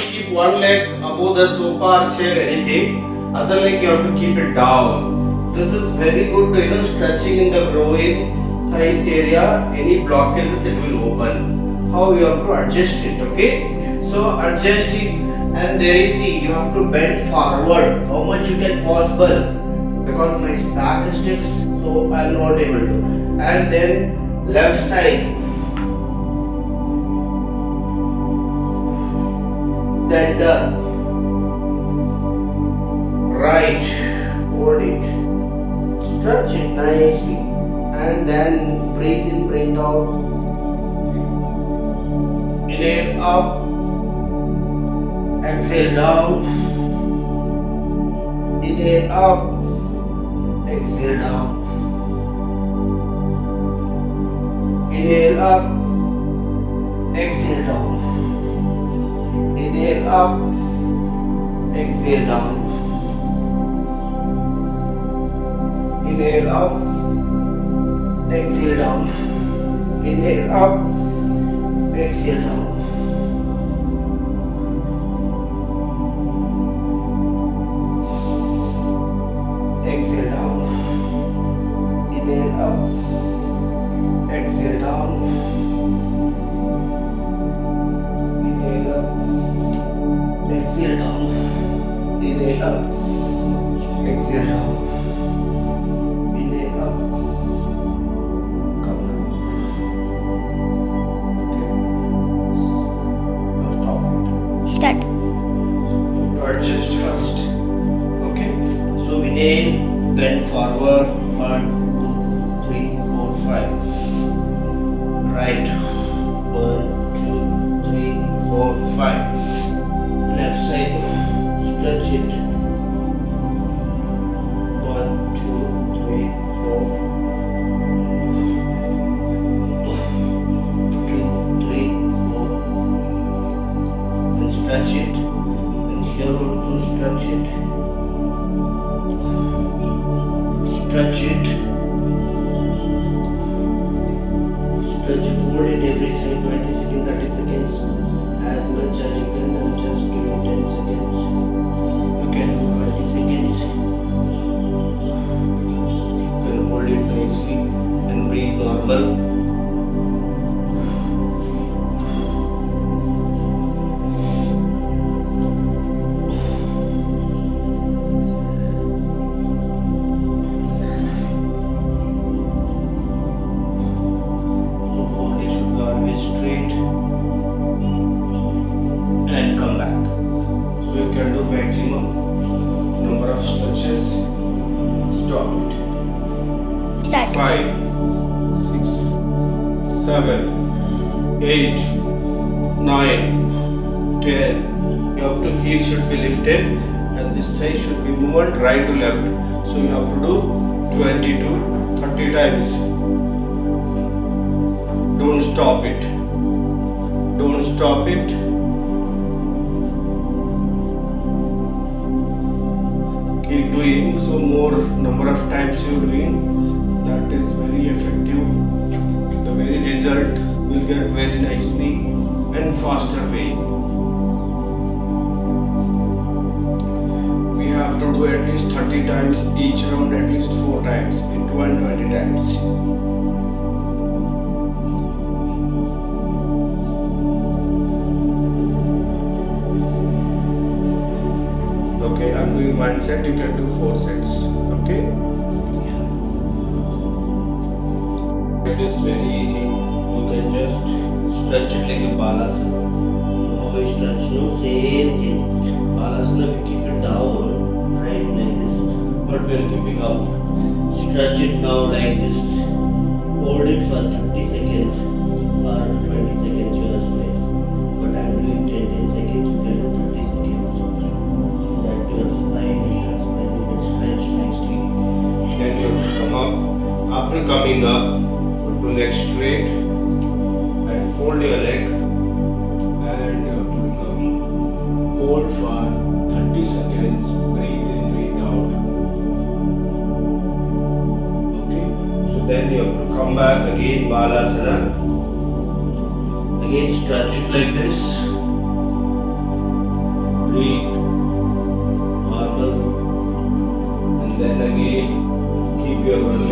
keep one leg above the sofa or chair, anything. Other leg you have to keep it down. This is very good to stretching in the groin, thighs area. Any blockages it will open. How you have to adjust it, okay? So adjust it, and there you see you have to bend forward. How much you can possible, because my back is stiff, so I am not able to. And then left side, center, right, hold it, stretch it nicely, and then breathe in, breathe out. Inhale up, exhale down, inhale up, exhale down, inhale up, exhale down, inhale up, exhale down, inhale up, exhale down, inhale up, exhale down. Exhale down, inhale up, exhale down, inhale up, exhale down, inhale up, exhale down, inhale up, come down. Okay, now stop it. Start. To adjust first. Okay, so inhale, bend forward, 1, 2, 3, 4, 5. Right, 1, 2, 3, 4, 5. Left side, stretch it. 1, 2, 3, 4. 2, 3, 4. And stretch it. And here also stretch it. Stretch it. Stretch it. Hold it every side 20 seconds, 30 seconds. As much as you can, then just give it 10 seconds. You can do 20 seconds. You can hold it nicely and breathe normal. Straight and come back. So you can do maximum number of stretches. Stop it. Start. 5, 6, 7, 8, 9, 10. You have to heel should be lifted and this thigh should be moved right to left. So you have to do 20 to 30 times. Don't stop it. Don't stop it. Keep doing. So more number of times you are doing, that is very effective. The very result will get very nicely and faster way. We have to do at least 30 times each round, at least 4 times into 120 times. Okay, I'm doing 1 set, you can do 4 sets. Okay? It is very easy. You can just stretch it like a balasana. So how I stretch? No, same thing. Balasana we keep it down, right, like this. But we are keeping up. Stretch it now like this. Hold it for 30 seconds or 20 seconds your choice. But I'm doing 10 seconds, you can do 30 seconds. So that your spine will stretch nicely. Then you have to come up. After coming up, to leg straight and fold your leg and you have to become hold for 30 seconds, breathe in, breathe out. Okay, so then you have to come back again, balasana. Again stretch it like this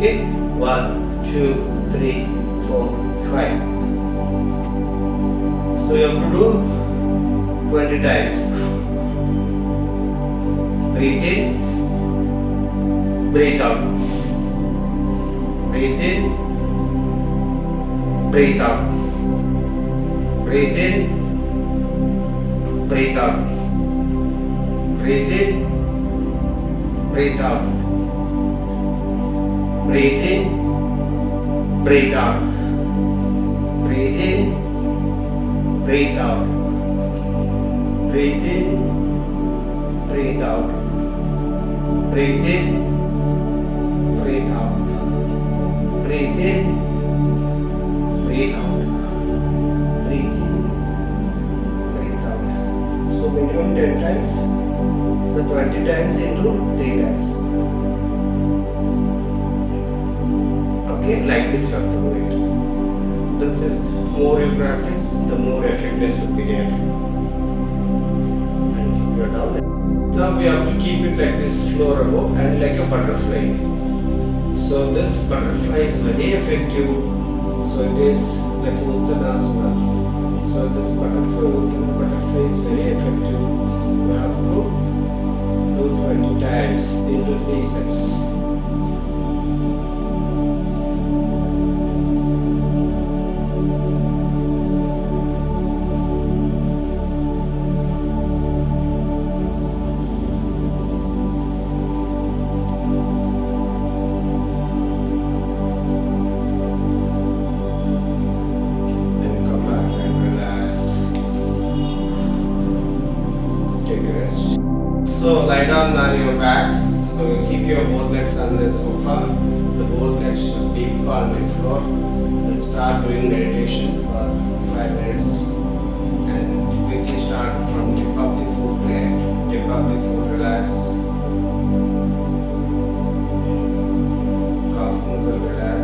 Okay, 1, 2, 3, 4, 5. So you have to do 20 times. Breathe in, breathe out. Breathe in, breathe out. breathe in, breathe out. Breathe in, breathe out. Breathe in, breathe out. Breathe in, breathe out. Breathe in, breathe out. Breathe in, breathe out. Breathe in, breathe out. Breathe in, breathe out. So minimum 10 times. The 20 times into 3 times. Okay, like this you have to do it. This is more you practice, the more effectiveness will be there. And keep your down. Now we have to keep it like this floor above and like a butterfly. So this butterfly is very effective. So it is like Uttanasana. So this butterfly is very effective. You have to do 20 times into 3 sets. So lie down on your back. So you keep your both legs on the sofa. The both legs should be on the floor. And start doing meditation for 5 minutes. And quickly start from tip of the foot plate. Tip of the foot relax. Calf muscle relax.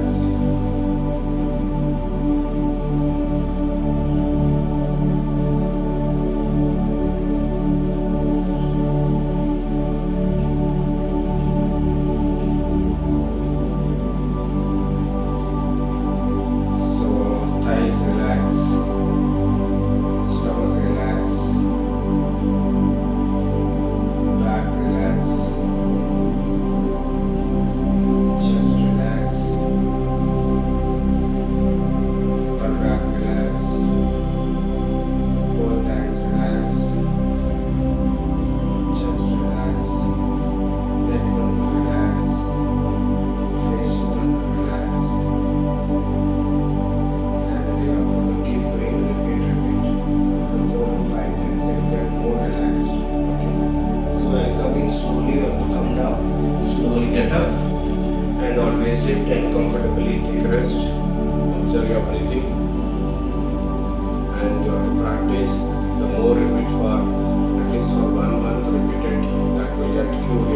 Sit and comfortably take a rest. Observe your breathing. And you have to practice the more repeat for at least for 1 month repeated. That will get cure